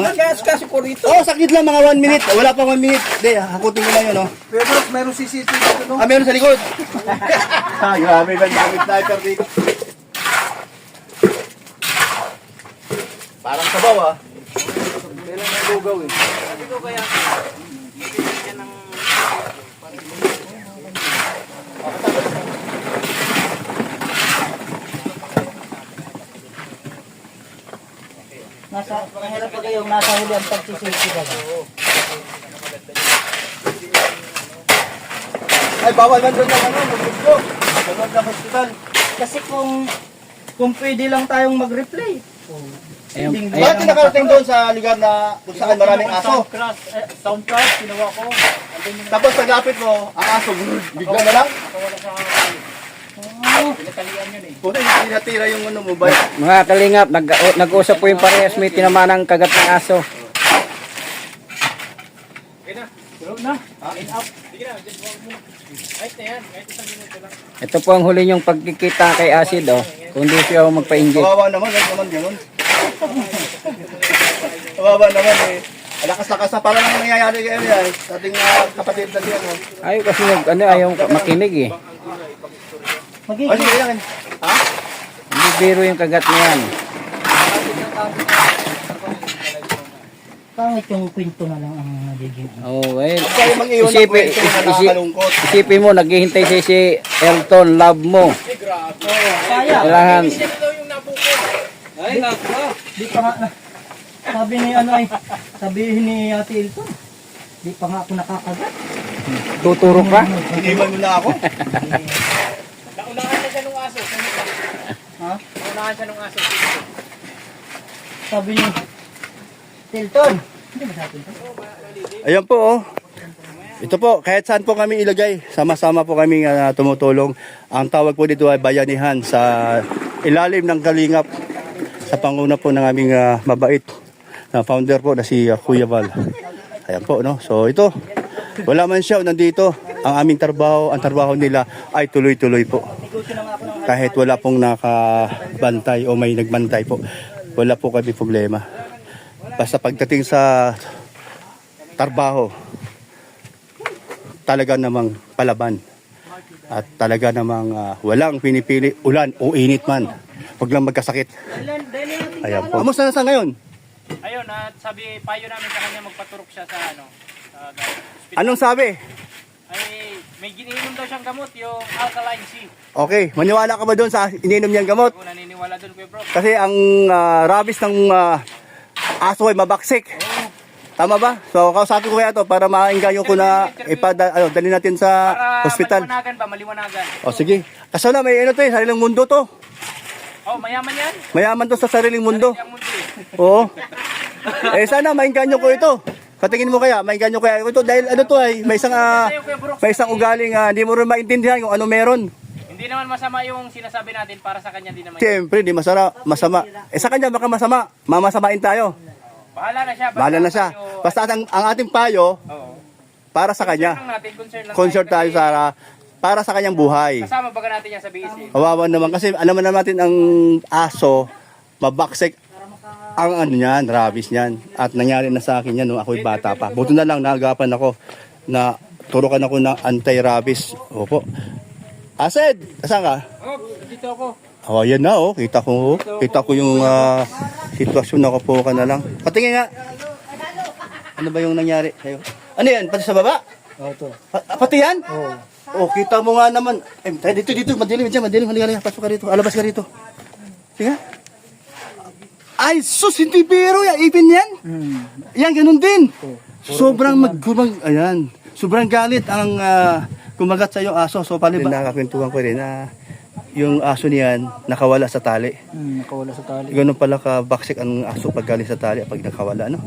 Kasi ko rito. Oh, sakit lang mga 1 minute. Wala pa 1 minute. Hindi, hakutin ko lang yun, oh. Pero meron CCTV dito, no? Ah, meron sa likod. Grabe ba yung sniper dito? Parang sabaw, ah. Meron ng lugaw, eh. Sabi ko kaya, bibili ka ng... Mahirap pa kayong nasa huli ang pagsisilsi ba? Ay, bawal man doon yung ano, mag-gusto. Bawal na hospital. Kasi kung pwede lang tayong mag-replay. Ayun, Bakit yung nakarating doon sa lugar na kung saan maraming aso? Sound crash, ginawa ko. Tapos paglapit mo, ang aso, bigla na lang. Nakawala sa pinatalian yun eh. Puta, hindi natira yung ano mo ba? Mga kalingap, nag-usap po yung parehas, may tinamanang kagat ng aso. Okay na. Tulog na. In up. Sige na, just walk muna. Kahit na yan, kahit isang minuto lang. Ito po ang huli niyong pagkikita kay Acid, oh. Kung di siya magpa-inject. Kawawa naman, huwag naman gano'n. Kawawa naman eh. Lakas-lakas na pala nang nangyayari kayo yan. Sa ating kapatid na siya. Ayaw kasi ayaw makinig eh. Ay, sige yan. Ha? Hindi biro yung kagat na yan. Pangit yung kwento na lang ang nagiging. Oh, well, Kaya mag-iwan ng kwento na nakakalungkot. isipin mo, naghihintay si Elton, love mo. Kaya, Kailangan, Siya daw yung nabuko. Ay, naku. di pa nga sabi ni ano ay, sabihin ni Ate Ilton, di pa nga ako nakakagat. tuturo ka. Iniwan mo na ako. Naunahan na siya nung aso. Ha? Naunahan siya nung aso. Sabi ni Tilton, hindi ba sa Tilton? Ayan po oh. Ito po, kahit saan po kami ilagay, sama-sama po kami tumutulong. Ang tawag po dito ay bayanihan sa ilalim ng kalingap sa panguna po ng aming mabait na founder po na si Kuya Val. Ayan po, no? So ito, wala man siya nandito. Ang aming trabaho, ang trabaho nila ay tuloy-tuloy po. Kahit wala pong nakabantay o may nagbantay po, wala po kami problema. Basta pagdating sa trabaho, talaga namang palaban. At talaga namang walang pinipili, ulan o init man. Huwag lang magkasakit. Ayan po. Kamusta na sa ngayon? Ayun, at sabi, payo namin sa kanya magpaturok siya sa ano. Sa hospital. Anong sabi? Ay, may gininom daw siyang gamot, yung alkaline C. Okay, maniwala ka ba doon sa ininom niyang gamot? Ako naniniwala doon, Kuya Bro. Kasi ang rabies ng aso ay mabaksik. Tama ba? So kausapin ko kaya to para maingganyo ko na dali natin sa Para hospital. maliwanagan ba, maliwanagan. O sige. Kaso na may ano to eh, sariling mundo to. Oh, mayaman yan. Mayaman to sa sariling mundo. Yung mundo eh. Oo. Sana maingganyo ko ito. Patingin mo kaya, maingganyo kaya ito dahil ano to ay may isang ugaling hindi mo rin maintindihan kung ano meron. Hindi naman masama yung sinasabi natin para sa kanya, hindi naman. Siyempre, di masama. Sa kanya baka masama. Mamasamain tayo. Bahala na siya. Bahala na siya. Basta ang ating payo Oo. para sa kanya. Concern lang Concert tayo para sa kanyang buhay. Kasama baga natin yan sa BSC. Kawawa naman kasi alam naman natin ang aso mabaksik ang ano niyan, rabies niyan. At nangyari na sa akin yan nung ako'y bata pa. Buto na lang nagapan ako na turukan ako ng anti-rabies. Opo. Acid, saan ka? Oh, dito ako. Oh, yan na oh. Kita ko yung sitwasyon, nakapo ka na lang. Patingin nga. Ano ba yung nangyari sa'yo? Ano yan? Pati sa baba? Oo, to. Pati yan? Oo. Oh, kita mo nga naman. Dito, madilim dyan, madilim. Halika, pasok ka rito. Alabas ka rito. Sige. Ay, sus, hindi biro yan. Ipin yan. Yan, ganun din. Sobrang ayan. Sobrang galit ang kumagat sa iyong aso. So, pala nakakwentuhan ko rin na yung aso niyan nakawala sa tali. Nakawala sa tali. Ganun pala ka-baksik ang aso pag galing sa tali pag nakawala, no?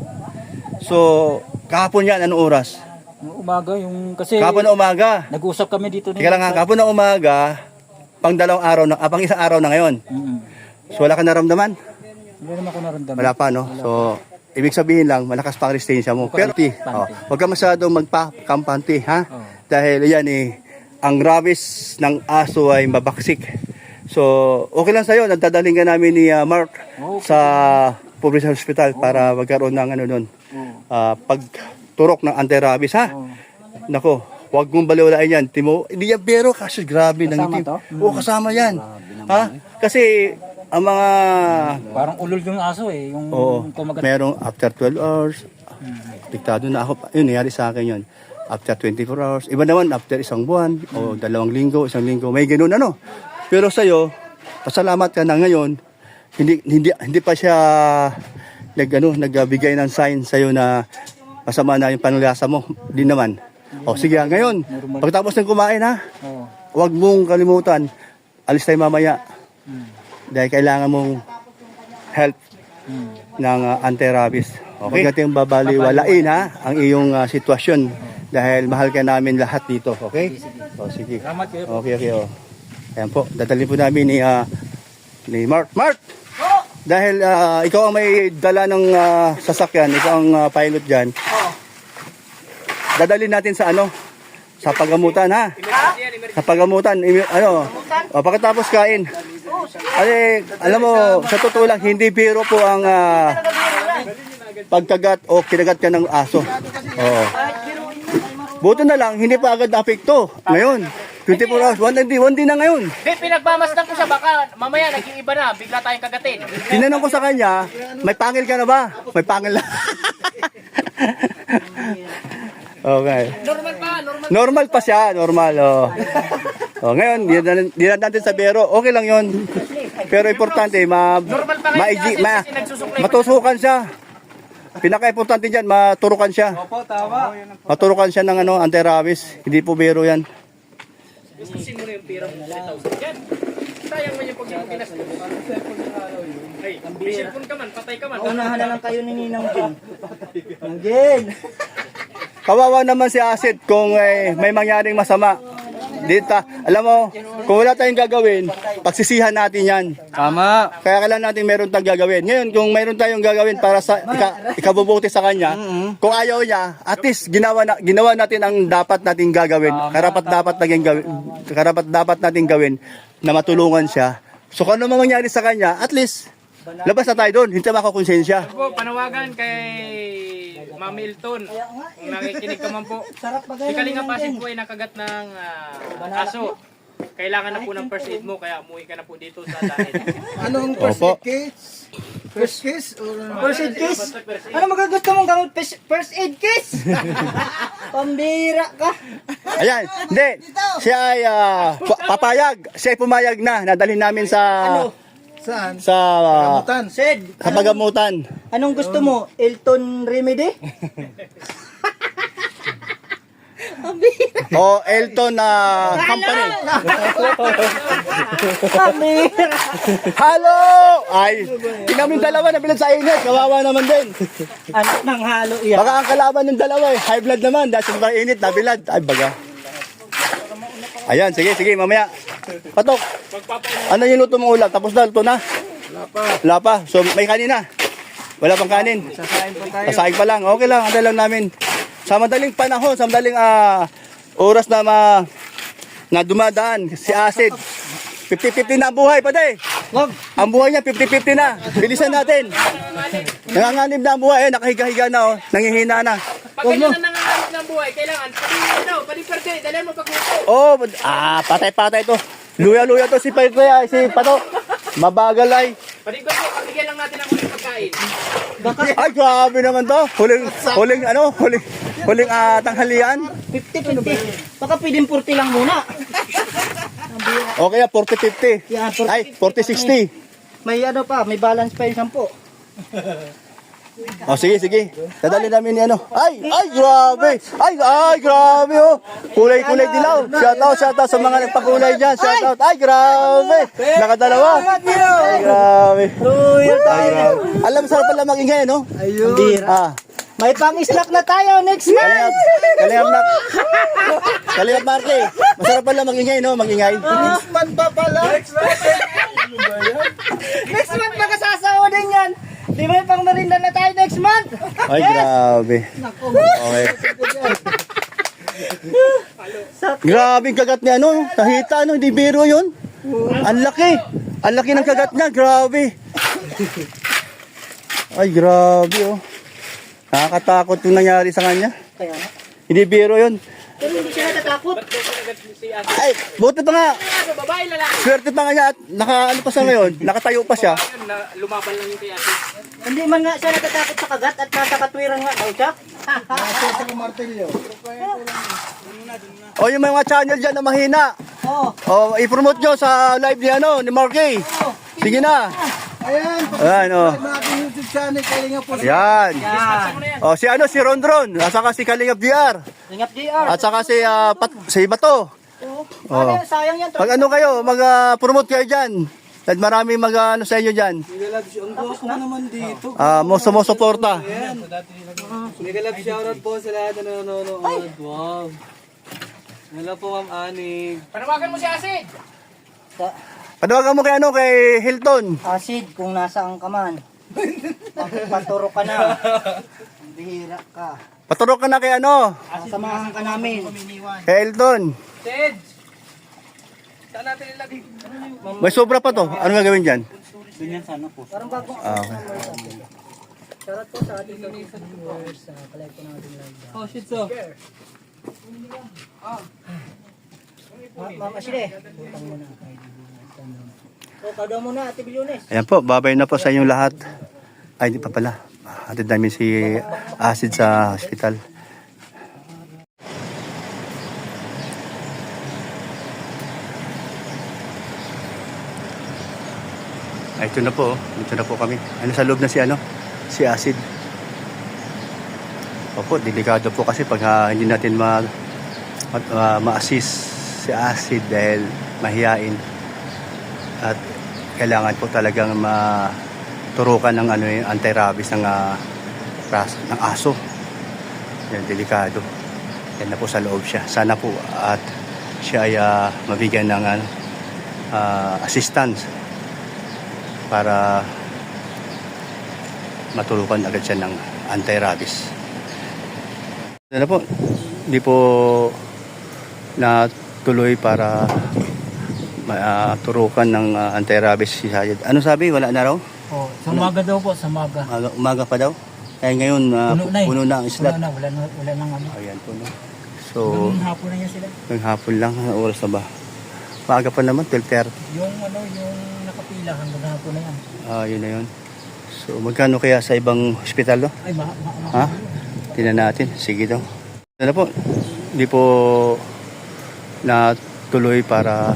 So, kahapon yan, anong oras? Umaga yung kasi Kahapon na umaga. nag-usap kami dito Teka lang nga, kahapon na umaga, pang isang araw na ngayon. So, wala ka naramdaman? Hindi naman ako naramdaman. Wala pa, no? So, ibig sabihin lang, malakas pa ang resistensya mo. Pero, huwag ka masyadong magpakampante, ha? Dahil yan ang rabies ng aso ay mabaksik. So, okay lang sa'yo, nagdadaling ka namin ni Mark sa provincial hospital para magkaroon ng ano doon. Pagturok ng anti-rabies ha. Nako, huwag mong baliwalain yan. Timo, hindi yan pero kasi grabe ng itim. Oo, kasama yan. Ha? Kasi ang mga Parang ulol yung aso eh. Yung kumagat. merong after 12 hours. Diktado na ako. Yun, nangyari sa akin yun. After 24 hours. Iba naman, after isang buwan o 2 linggo, 1 linggo. May ganun ano. Pero sa'yo, pasalamat ka na ngayon, hindi pa siya nagbigay ng sign sa'yo na masama na yung panlasa mo. Di naman. O sige, ngayon, pagtapos ng kumain ha, huwag mong kalimutan, alis tayo mamaya. Dahil kailangan mong help ng anti-rabies. Huwag natin babaliwalain ha, ang iyong sitwasyon. Dahil mahal ka namin lahat dito, okay? O sige. Okay. O. Ayan po, dadalhin po namin ni Mark. Mark! Dahil ikaw ang may dala ng sasakyan, ikaw ang pilot dyan. Dadalhin natin sa sa pagamutan ha. Sa pagamutan, pagkatapos kain. Alam mo, sa totoo lang, hindi biro po ang pagkagat o kinagat ka ng aso. Oo. Buto na lang, hindi pa agad na-apekto. Ngayon, 24 hours, one day na ngayon. Di, pinagmamasdan ko siya, baka mamaya nag-iiba na, bigla tayong kagatin. Tinanong ko sa kanya, may pangil ka na ba? May pangil na. Okay. Normal pa, normal. Normal pa siya, normal. Ngayon, di na natin sa biro, okay lang yon. Pero importante, matusukan siya. Pinaka-importante dyan, maturukan siya. Opo, tama. Maturukan siya ng anti-rabies. Hindi po biro yan. Gustusin mo na yung pira mo, 3,000 yan. Sayang mo yung pag yung kinas. Ay, may cellphone ka man, patay ka man. Unahan na lang kayo ni Ninang Jin. Ninang Jin. Kawawa naman si Acid kung may mangyaring masama. Dito, alam mo, kung wala tayong gagawin, pagsisihan natin yan. Tama. Kaya kailangan natin meron tayong gagawin. Ngayon, kung meron tayong gagawin para sa ikabubuti sa kanya, kung ayaw niya, at least ginawa natin ang dapat nating gagawin. Karapat dapat nating gawin na matulungan siya. So kung ano mangyari sa kanya, at least labas na tayo doon, hindi tayo makakonsensya. Po, panawagan kay Ma'am Milton. Kung nakikinig ka man po. Si Kalinga Pasig po ay nakagat ng aso. Kailangan na po ng first aid mo, kaya umuwi ka na po dito sa dahil. Anong first aid case? First case? First aid case? Ano magagusto mong gamot? First aid case? Pambira ka. Ayan, hindi. Siya ay papayag. Siya ay pumayag na. Nadalhin namin sa Saan? sa Kamutan. Sid, sa pagamutan. anong gusto mo? Elton Remedy? O Elton Company. Pambira. Halo! Ay, kinamin dalawa na bilad sa init. Kawawa naman din. Anak ng halo yan. Baka ang kalaban ng dalawa high blood naman. Dahil sa init, nabilad. Ay, baga. Ayan, sige, mamaya. Patok, ano yung luto mong ulam? Tapos na, luto na? Wala pa. So, may kanin na? Wala pang kanin? Sasaing pa lang. Okay lang, antay lang namin. Sa madaling panahon, sa madaling oras na dumadaan, si Acid, 50-50 na ang buhay, pade. Ang buhay niya, 50-50 na. Bilisan natin. Nanganganib na ang buhay, nakahiga-higa na, nangihina na. Pag ganyan na nanganganib ng buhay, kailangan pati dalhin mo pagluto. Oh, patay-patay to. Luya-luya to si Pato. Mabagal ay. Pagbigyan lang natin ang ulit pagkain. Ay, grabe naman to. Huling tanghalian. 50-50. Baka pwedeng 40 lang muna. Okay, 40-50. Yan, Ay, 40-60. May may balance pa yung 10. Oh, sige. Dadali namin ni Ay, grabe. Ay, grabe oh. Kulay-kulay dilaw. Shout out sa mga nagpakulay diyan. Shout out. Ay, grabe. Nakadalawa. Ay, grabe. Alam mo, sarap pala magingay, no? Ayun. May pang-snack na tayo next month. Kalihap Marke. Masarap pala magingay, no? Magingay. Next month pa pala. Next month magkasasaodin yan. Di ba pang merinda na tayo next month? Ay, grabe. Okay. Grabe ang kagat niya, no? Tahita, no? Hindi biro yun. Ang laki. Ang laki ng kagat niya. Grabe. Ay, grabe oh. Nakakatakot yung nangyari sa kanya. Kaya nga. Hindi biro yun. Pero hindi siya natatakot. Ba't daw kinagat si ate? Ay, buti pa nga. Ano, babae lalaki? Swerte pa nga niya at ano pa siya ngayon. Nakatayo pa siya. Ayun, na lumaban lang yung kay ate. Hindi man nga siya natatakot sa kagat at nasa katwiran nga daw siya. Nasa sa martilyo. O yung mga channel dyan na mahina. Oo. O, i-promote nyo sa live ni ni Marky. Sige na. Ayan, Ayan, oh. natin YouTube channel, Kalinga po. Yan. Yan. O, si si Rondron. At saka si Kalingap DR. Ingap JR. At saka si Bato. Oo. Oo. Ano, sayang yan. Pag ano kayo, mag-promote kayo dyan. At marami ano sa inyo dyan. Ako naman dito. Sumusuporta. Megalab shoutout po sa lahat na nanonood. Wow. Hello po, Ma'am Anig. Panawagan mo si ate. Panawagan mo kay Hilton. Acid kung nasaan ka man. Paturo ka na. Bihira ka. Paturok ka na kay Samahan ka namin. kay Hilton. Ted! Saan natin ilagay? May sobra pa to. Ano gagawin dyan? Parang bagong Okay. Shoutout po sa ating viewers sa kalay ko natin live. Oh, shit, so. Ma'am Ashley. Utang mo na. So, kada mo na, Ate Bilyones. Ayan po, babay na po sa inyong lahat. Ay, hindi pa pala. Hatid namin si Acid sa hospital. Ay, ito na po. Ito na po kami. Sa loob na si Acid. Opo, delikado po kasi pag hindi natin ma-assist si Acid dahil mahihain. At kailangan po talagang maturukan ng yung anti-rabies ng aso. Yan, delikado. Yan na po sa loob siya. Sana po at siya ay mabigyan ng assistance para maturukan agad siya ng anti-rabies. Ano po, hindi po natuloy para turukan ng anti-rabies si Sayed. Ano sabi? Wala na raw? Oh, sa umaga daw po, sa umaga. Umaga pa daw? Kaya ngayon, puno na ang slot. Wala nang ano. Ayan po na. So, hapon na yan sila. ng hapon lang, ang oras na ba? Maaga pa naman, 12:30. Yung nakapila hanggang hapon na yan. Yun na yun. So, magkano kaya sa ibang hospital, no? Ay, Ha? Tingnan natin. Sige daw. Ano po? Hindi po natuloy para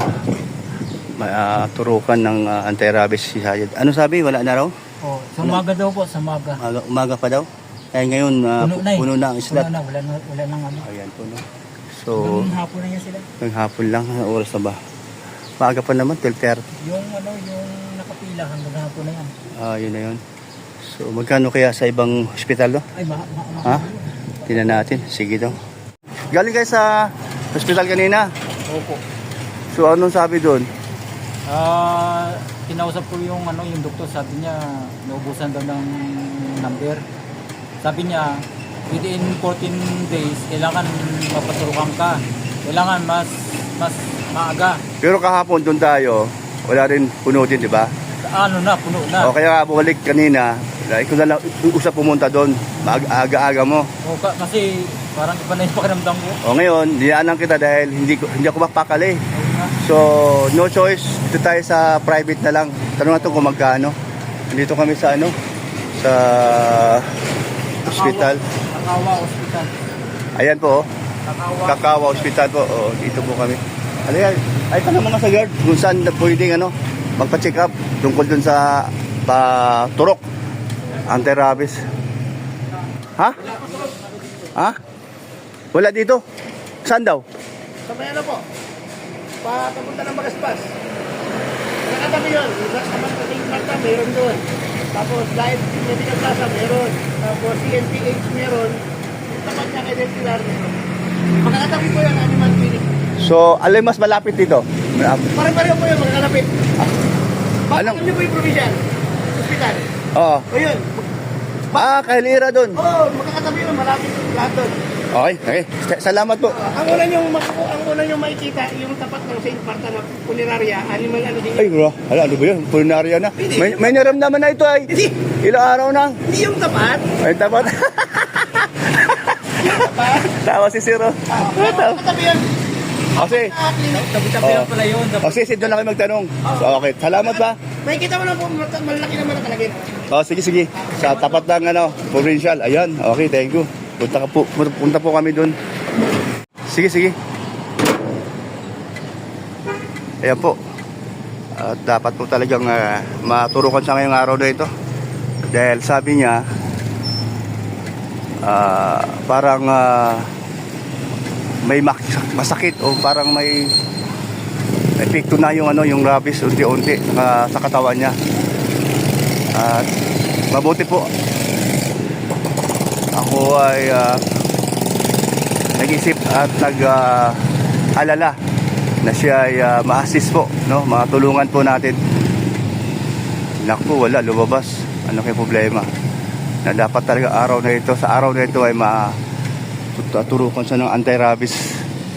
turukan ng anti-rabies si Sayed. Ano sabi? Wala na raw? Oh, sa umaga daw po, sa umaga. Umaga pa daw? Kaya ngayon, puno na ang slot. Wala nang ano. Ayan po, no? So, Hapon na yan sila. ng hapon lang, ang oras na ba? Maaga pa naman, 12:30. Yung nakapila hanggang hapon na yan. Yun na yun. So, magkano kaya sa ibang hospital, no? Ay, Ha? Tingnan natin. Sige daw. Galing kayo sa hospital kanina? Opo. So, anong sabi doon? Kinausap ko yung doktor, sabi niya naubusan daw ng number. Sabi niya within 14 days kailangan mapaturukan ka. Kailangan mas maaga. Pero kahapon doon tayo, wala rin puno din, di ba? Puno na. O kaya bumalik kanina, ikaw na lang usap pumunta doon, aga-aga mo. Kasi parang iba na yung pakiramdam ko. O ngayon, dinaanan kita dahil hindi ako mapakali. So, no choice. Dito tayo sa private na lang. Tanong natin kung magkano. Dito kami sa sa hospital. Kakawa Hospital. Ayan po, Kakawa Hospital po. O, dito po kami. Ay, tanong mga sa guard kung saan pwedeng magpa-check up tungkol dun sa turok, anti-rabies. Ha? Ha? Wala dito? Saan daw? Sa may po? Papunta ng Magaspas. Nakatabi yun. Sa Manta, meron doon. Tapos Live Medical Plaza, meron. Tapos CNPH, meron. Yung tapat niya kay Destilar, meron. Makakatabi po yun, Animal Clinic. So, alin mas malapit dito? Pare-pareho po yun, magkakalapit. Anong? Bakit niyo po yung provincial? Hospital. Oo. O yun. Kahilira doon. Oo, magkakatabi yun, malapit yung lahat doon. Okay, okay. Salamat po. Ang una niyong makikita, yung tapat ng St. Marta na punerarya, animal ano din. Ay, bro. Ano ba yun? Pulinaria na. May naramdaman na ito ay. Ilang araw na. Hindi yung tapat. Ay, tapat. Tawa si Siro. Katabi yan. Kasi, Tabi-tabi lang pala yun. kasi doon lang kayo magtanong. So, okay. Salamat ba? Makikita mo lang po, malaki naman ang kalagay. Oh, sige, sige. Sa tapat ng provincial. Ayan. Okay, thank you. Punta po kami doon. Sige, sige. Ayan po. Dapat po talagang maturukan sa ngayong araw na ito. Dahil sabi niya, parang may masakit o parang may epekto na yung yung rabies unti-unti sa katawan niya. At mabuti po ako ay nag-isip at nag-alala na siya ay ma-assist po, no? Matulungan po natin. Naku, wala, lumabas. Ano kay problema? Na dapat talaga sa araw na ito ay tuturukan siya ng anti-rabies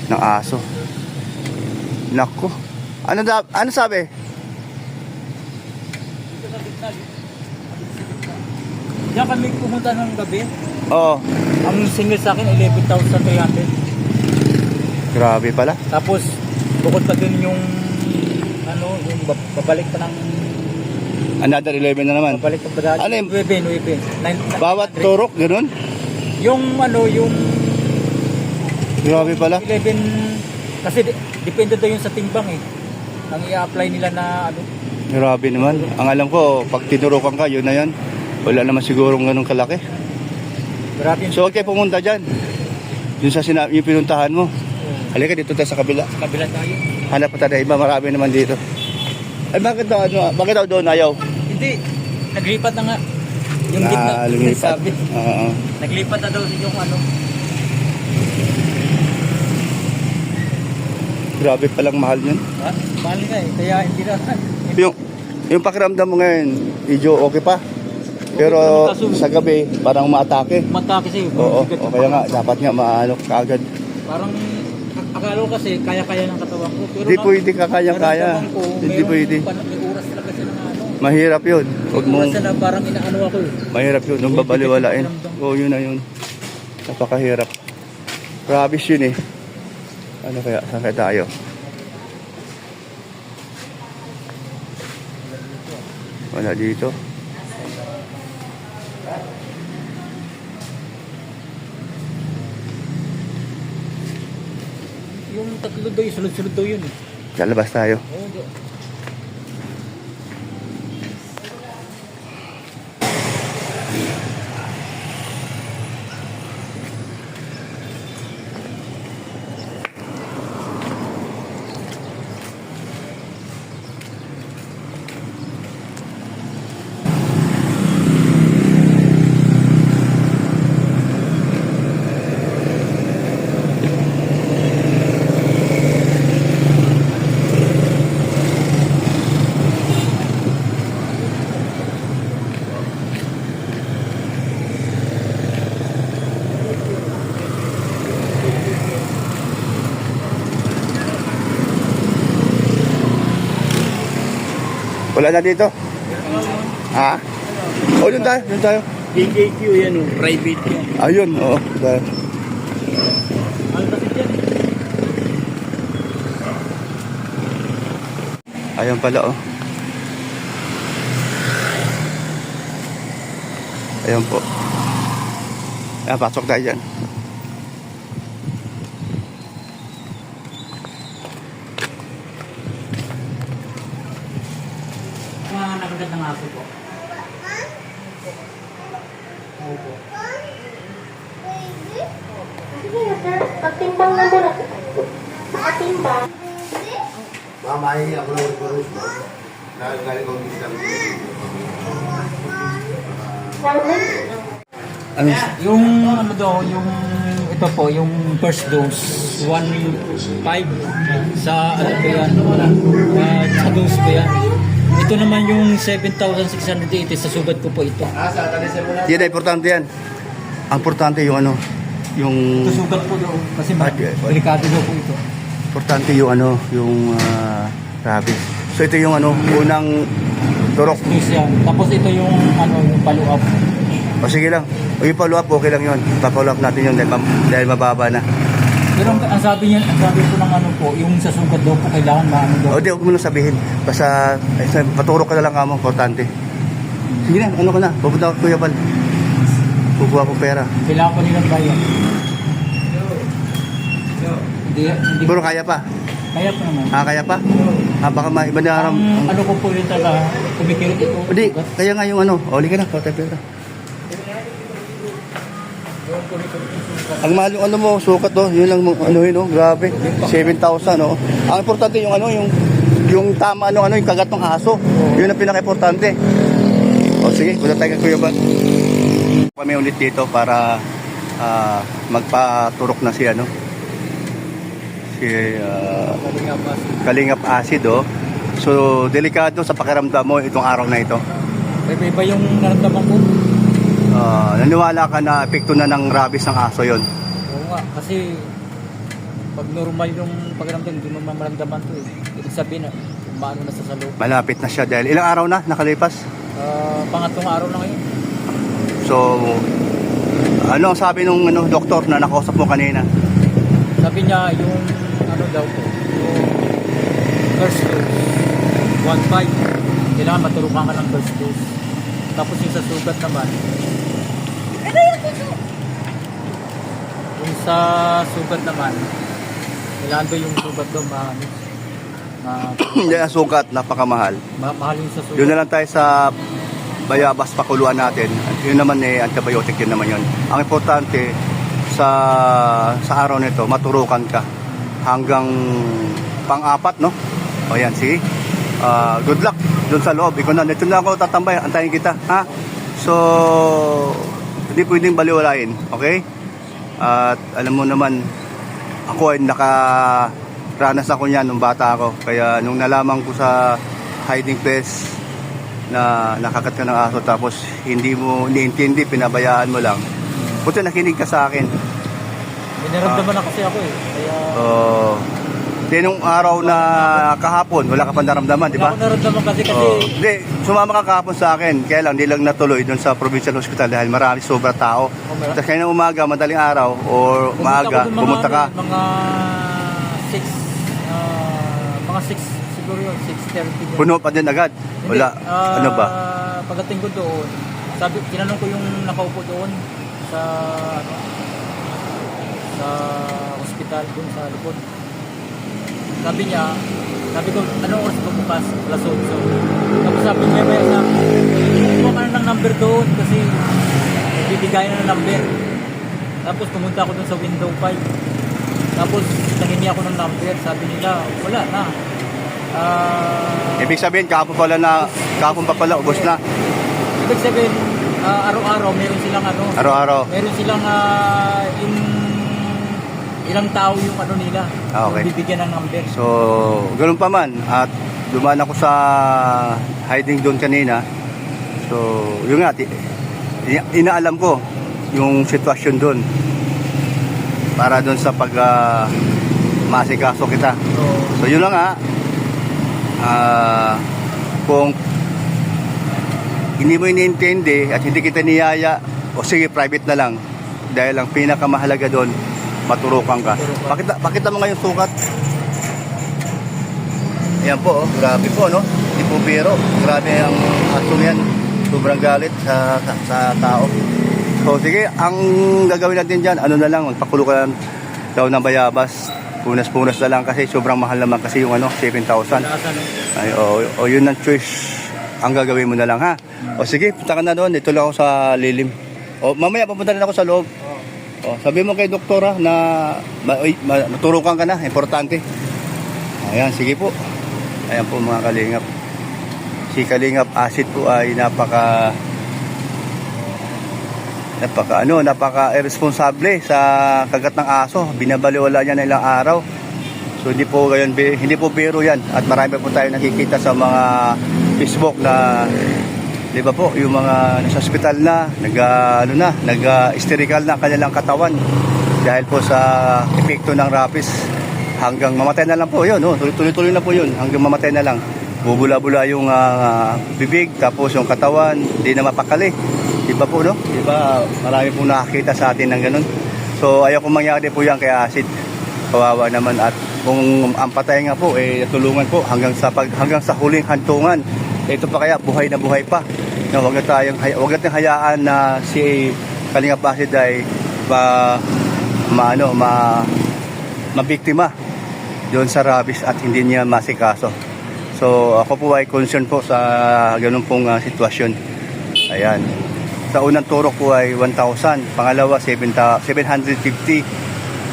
ng aso. Naku. Ano sabi? Diyan kami pumunta ng gabi. Oo. Ang single sa akin 11,300. Grabe pala. Tapos bukod pa din yung yung babalik pa ng Another 11 na naman. babalik pa ba? Ano yung- 9. Bawat turok, ganun? Yung yung Grabe pala. 11 kasi depende daw yun sa timbang eh. Ang i-apply nila na Grabe naman. Ang alam ko, pag tinurukan ka, yun na yan. Wala naman sigurong ganun kalaki. grabe yung So, huwag kayo pumunta dyan. Yung yung pinuntahan mo. Halika dito tayo sa kabila. kabila tayo. Hanap pa tayo na iba, marami naman dito. Ay, bakit daw doon ayaw? Hindi. Naglipat na nga. Yung gitna. Lumipat. Sabi. Oo. Naglipat na daw yung Grabe palang mahal yun. mahal nga eh. Kaya hindi na. Yung pakiramdam mo ngayon, medyo okay pa. Pero sa gabi, parang maatake. Matake sa'yo. Oo, o kaya nga, dapat nga maano kaagad. Parang akala ko kasi kaya-kaya ng katawan ko. Pero Hindi pwede kakayang-kaya. nararamdaman ko, Hindi pwede. May oras talaga siya ng Mahirap yun. Huwag May mong, oras na parang inaano ako eh. mahirap yun. Nung babaliwalain. Oo, yun na yun. Napakahirap. Rubbish yun eh. Ano kaya? Saan kaya tayo? Wala dito. Yung tatlo daw, yung sunod-sunod daw yun eh. Sa labas tayo. Oo, Wala na dito? Ha? O, yun tayo. Yun tayo. DJQ yan o, private yan. Ayun, oo. Tayo. Ayun pala, oh. Ayun po. Ayan, pasok tayo dyan. mga nakagat ng aso po. Sige na sir, pagtimbang na muna. Nakatimbang. Mamahingi ako ng reference mo. Galing ko isang Ano? Yung yung ito po, yung first dose, 1.5 sa ba yan? Sa dose ba yan? Ito naman yung 7,680 sa sugat ko po ito. Yan, importante yan. Ang importante yung yung Ito sugat po daw. Kasi Okay. delikado daw po ito. importante yung ano, yung rabies. So ito yung ano, unang turok. Yes, yan. Tapos ito yung ano, yung follow up. O sige lang. O yung follow up, okay lang yun. Pa-follow up natin yun dahil mababa na. Pero ang sabi ko ng ano po, yung sa sugat daw po kailangan maano daw. O di, huwag mo nang sabihin. Basta, paturok ka na lang kamo, importante. Sige na, ano ka na? Pupunta ako Kuya Bal. Kukuha ko pera. Kailangan pa nilang bayan. Hindi Siguro kaya pa. kaya po naman. Kaya pa? Baka iba na Ang ano ko po yun talaga, kumikirot ito. O di, kaya nga yung ano. O, ka na, kuha tayo pera. Ang mahal yung ano mo, sukat do, yun lang ano yun, oh, grabe. 7,000, oh. Ang importante yung ano, yung tama ano, yung kagat ng aso. Yun ang pinaka-importante. O sige, punta tayo kay Kuya Bal. Kami ulit dito para magpaturok na si ano. Si Kalingap Acid, oh. So, delikado sa pakiramdam mo itong araw na ito. Iba yung naramdaman ko. Naniwala ka na epekto na ng rabies ng aso yon. Oo nga, kasi pag normal yung pakiramdam, hindi mo maramdaman to eh. Ibig sabihin na, maano na sa loob. Malapit na siya dahil ilang araw na nakalipas. Pangatlong araw na ngayon. So, ano ang sabi nung doktor na nakausap mo kanina? Sabi niya yung ano daw po, yung first dose, 1.5. Kailangan maturukan ka ng first dose. Tapos yung sa sugat naman, yung sa sugat naman, kailangan ba yung sugat daw Hindi ang sugat, napakamahal. mahal yung sa sugat. Doon na lang tayo sa bayabas pakuluan natin. Yun naman antibiotic yun naman yun. Ang importante sa araw nito, maturukan ka hanggang pang-apat, no? O yan, sige. Good luck doon sa loob. Ikaw na, dito na ako tatambay. Antayin kita, ha? So, hindi pwedeng baliwalain, okay? At alam mo naman, ako ay nakaranas ako niyan nung bata ako. Kaya nung nalaman ko sa hiding place na nakakat ka ng aso tapos hindi mo iniintindi, pinabayaan mo lang. Buti nakinig ka sa akin. May naramdaman na kasi ako eh. Kaya Di nung araw na kahapon, wala ka pa naramdaman, di ba? wala ko naramdaman kasi Hindi, sumama ka kahapon sa akin. Kaya lang, di lang natuloy doon sa provincial hospital dahil marami sobra tao. meron. Tapos kaya na umaga, madaling araw, o maaga, pumunta ka. Mga 6 siguro yun, 6:30. Puno pa din agad. Wala, ano ba? Pagdating ko doon, tinanong ko yung nakaupo doon sa hospital doon sa likod. Sabi ko, anong oras ko bukas? Alas 8. Tapos sabi niya, may sa kumuha ka na ng number doon kasi bibigayan na ng number. Tapos pumunta ako doon sa window 5. Tapos nangingi ako ng number. Sabi nila, wala na. Ibig sabihin, kahapon pa pala, ubos na. Ibig sabihin, araw-araw meron silang Araw-araw. meron silang yung ilang tao yung nila. Okay. Yung bibigyan ng number. So, ganun pa man. At dumaan ako sa hiding doon kanina. So, yun nga, inaalam ko yung sitwasyon doon. Para doon sa masikaso kita. So, yun lang nga. Kung hindi mo iniintindi at hindi kita niyaya, o sige, private na lang. Dahil ang pinakamahalaga doon, maturukan ka. Pakita mo nga yung sukat. Ayan po, grabe po, no? Hindi po biro. Grabe ang aso yan. Sobrang galit sa tao. So, sige, ang gagawin natin dyan, ano na lang, magpakulo ka lang daw ng bayabas. Punas-punas na lang kasi sobrang mahal naman kasi yung 7,000. Ay, o yun ang choice. Ang gagawin mo na lang, ha? O sige, punta ka na doon. Dito lang ako sa lilim. O mamaya, papunta rin ako sa loob. O, sabi mo kay doktora na maturukan ka na, importante. Ayan, sige po. Ayan po mga kalingap. Si Kalingap Acid po ay napaka irresponsable sa kagat ng aso. Binabaliwala niya na ilang araw. So hindi po biro yan. At marami po tayo nakikita sa mga Facebook na, di ba po, yung mga nasa hospital na, nag-hysterical na kanilang katawan. dahil po sa epekto ng rabies. Hanggang mamatay na lang po yun, no? Tuloy-tuloy na po yun, hanggang mamatay na lang. Bubula-bula yung bibig, tapos yung katawan, hindi na mapakali. Di ba po, no? Di ba, marami pong nakakita sa atin ng ganun. So, ayaw kong mangyari po yan kay acid. Kawawa naman. At kung ang patay nga po, tulungan po hanggang sa huling hantungan. Ito pa kaya, buhay na buhay pa. No, wag nating hayaan na si Kalingap Acid ay mabiktima doon sa rabies at hindi niya masikaso. So ako po ay concern po sa ganun pong sitwasyon. Ayan. Sa unang turok po ay 1,000, pangalawa 750,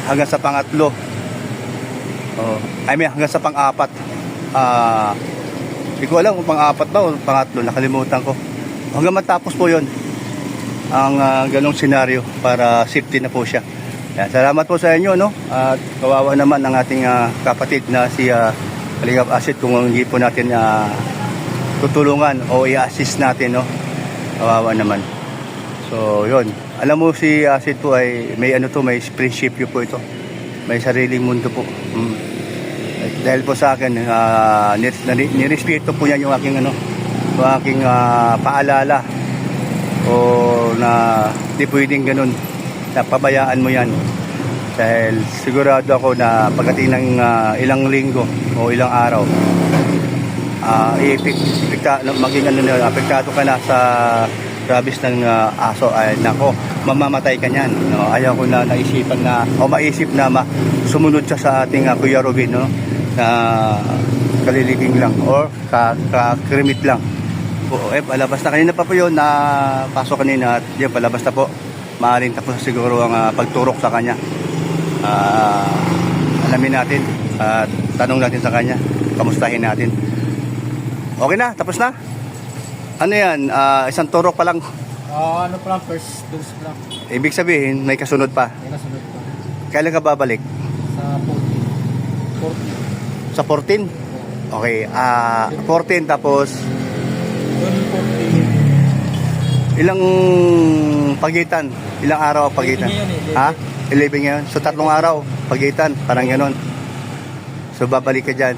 hanggang sa pangatlo. Hanggang sa pang-apat. Hindi ko alam kung pang-apat ba o pangatlo, nakalimutan ko. Hanggang matapos po 'yon. Ang ganung senaryo para safety na po siya. Yan, salamat po sa inyo, no? At kawawa naman ang ating kapatid na si Kalingap Acid kung hindi po natin tutulungan o i-assist natin, no? Kawawa naman. So, yun. Alam mo si Acid po ay may may prinsipyo po ito. May sariling mundo po. Dahil po sa akin, nirespeto po niya yung aking paalala o na di pwedeng ganun. Napabayaan mo yan dahil sigurado ako na pagdating ng ilang linggo o ilang araw apektado ka na sa rabies ng aso. Ay nako, mamamatay ka niyan, no? Ayaw ko na naisipan na o maisip na sumunod siya sa ating Kuya Robin, no? Na kaliliging lang or kakrimit lang po. Palabas na kanina pa po yun, na pasok kanina at yun, palabas na po. Maaaring tapos siguro ang pagturok sa kanya. Alamin natin at tanong natin sa kanya, kamustahin natin. Okay na, tapos na. Ano yan, isang turok pa lang. Ano pa lang, first dose pa lang. Ibig sabihin may kasunod pa. May nasunod pa. Kailan ka babalik? Sa 14. Sa 14? Okay, 14 tapos Yun, 14. ilang pagitan? Ilang araw ang pagitan? 11 ngayon, 11. Ha? 11 ngayon. So 3 araw pagitan, parang gano'n. So babalik ka dyan.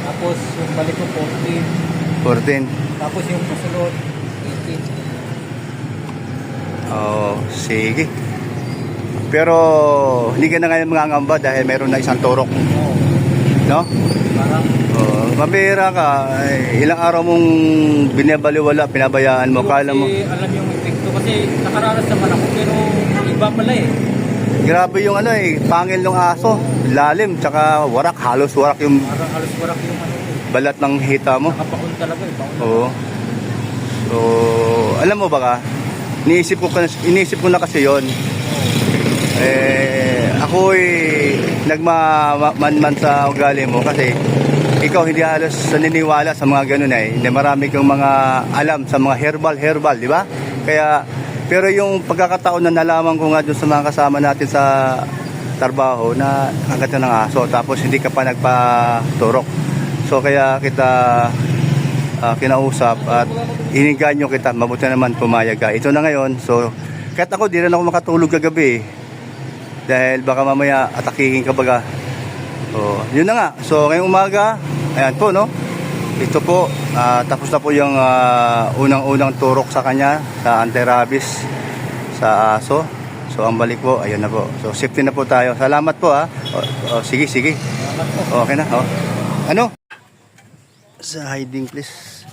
Tapos yung balik ko 14. 14. Tapos yung kasunod 18. Oh, sige. Pero hindi ka na ngayon mangangamba dahil meron na isang turok. Oo. No? Parang Mabira ka. Ay, ilang araw mong binabaliwala, pinabayaan mo. Kala mo. kasi alam yung epekto kasi nakaranas naman ako pero iba pala eh. Grabe yung pangil ng aso. Lalim, tsaka warak. Halos warak yung Parang halos warak yung balat ng hita mo. nakapakon talaga eh. Bakon. Oo. So, alam mo ba ka? Iniisip ko na kasi yon. Ako'y nagmamanman sa ugali mo kasi ikaw hindi halos naniniwala sa mga ganun Hindi marami kang mga alam sa mga herbal, di ba? Kaya, pero yung pagkakataon na nalaman ko nga doon sa mga kasama natin sa trabaho na agad na ng aso tapos hindi ka pa nagpaturok. So kaya kita kinausap at iniganyo kita, mabuti naman pumayag ka. Ito na ngayon, so kahit ako di rin ako makatulog kagabi dahil baka mamaya atakihin ka baga. So yun na nga, so ngayong umaga, ayan po no, ito po, tapos na po yung unang-unang turok sa kanya sa anti-rabies sa aso. So ang balik po, ayun na po, so safety na po tayo. Salamat po sige okay na. Ano? Sa hiding place.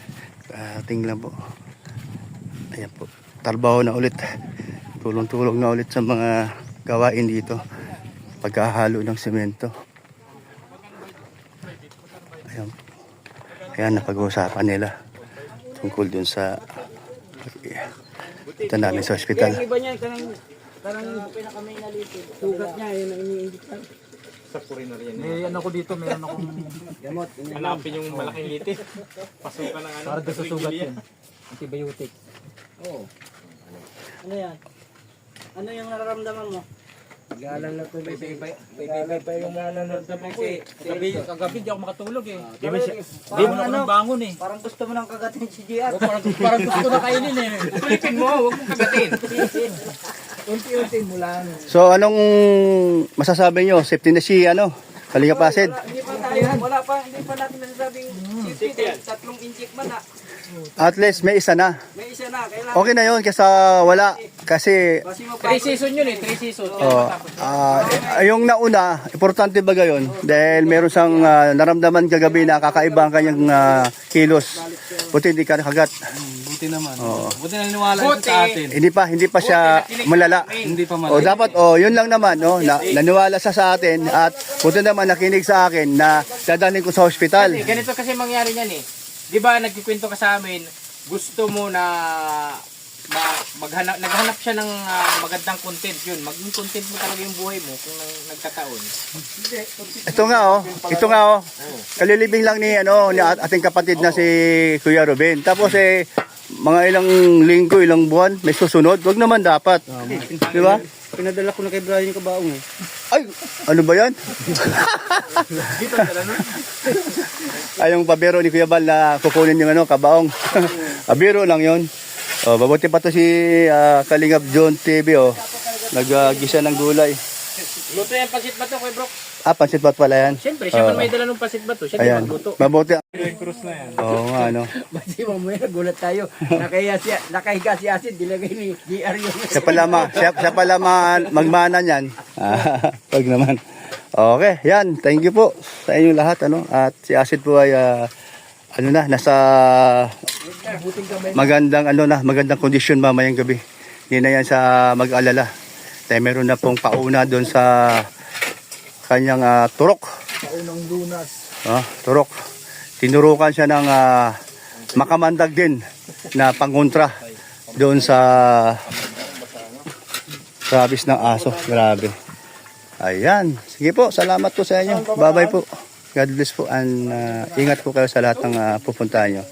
Tingnan po. Ayan po. Trabaho na ulit. Tulong-tulong na ulit sa mga gawain dito. Pagkahalo ng semento. Ayan. Ayan, napag-uusapan nila. Tungkol dun sa ito namin sa ospital. Iba niya, karang pinakamay na lito. Sugat niya, yun ang iniindikan. May ano ko dito, meron akong Gamot. Hanapin yung malaking litis. Pasukan ng para doon sa sugat yan. Antibiotic. Oo. Ano yan? Ano yung nararamdaman mo? Galang na tuloy. Galang pa yung nararamdaman ko eh. Kagabi di ako makatulog eh. Di Bangon ako ng bangon eh. Parang gusto mo nang kagatin si JR. Parang gusto na kainin eh. Ulitin mo, huwag mong kagatin. Unti-unti mo lang. So anong masasabi nyo? Safety na si Kalinga Pasid? Hindi pa tayo, hindi pa natin nasasabing safety dahil 3 inject man na. At least may isa na. May isa na, kailangan. Okay na yun kasi wala. Kasi Kasi 3 season yun eh, 3 season. yung nauna, importante ba gayon? Dahil meron siyang naramdaman kagabi na kakaiba ang kanyang kilos. Buti hindi ka nakagat. Buti naman. Oo. Buti na niniwala Buti. sa atin. Hindi pa siya malala. Hindi pa O dapat yun lang naman naniwala siya sa atin at buti naman nakinig sa akin na dadalhin ko sa ospital. Kasi ganito kasi mangyari niyan eh. 'Di ba nagkikwento ka sa amin, gusto mo na naghanap siya ng magandang content yun. Maging content mo talaga yung buhay mo kung nagkataon. Ito nga kalilibing lang ni ating kapatid na si Kuya Ruben. Tapos mga ilang linggo, ilang buwan may susunod. Wag naman dapat. Di ba? Pinadala ko na kay Brian yung kabaong eh. Ay, ano ba 'yan? Ay, yung pabero ni Kuya Bal na kukunin yung kabaong. Abiro lang 'yon. Mabuti pa to si Kalingap John TV nag-gisa ng gulay. Luto yan, pansit ba to, Kuya Bro? Pansit ba't pala yan? Siyempre, siya man may dala ng pansit ba to? Siya Ayan, din magluto. mabuti. Cross na yan. Oo nga, Basi mamaya gulat tayo. Nakahiga si Asid, dilagay ni GR yung... Siya pala magmana niyan. Wag naman. Okay, yan. Thank you po sa inyong lahat. At si Asid po ay nasa magandang kondisyon mamayang gabi. Hindi na yan sa mag-alala. Dahil meron na pong pauna doon sa kanyang turok. Paunang lunas. Turok. Tinurukan siya ng makamandag din na pangontra doon sa rabis ng aso. Grabe. Ayan. Sige po, salamat po sa inyo. Bye-bye po. God bless po and ingat po kayo sa lahat ng pupuntahan nyo.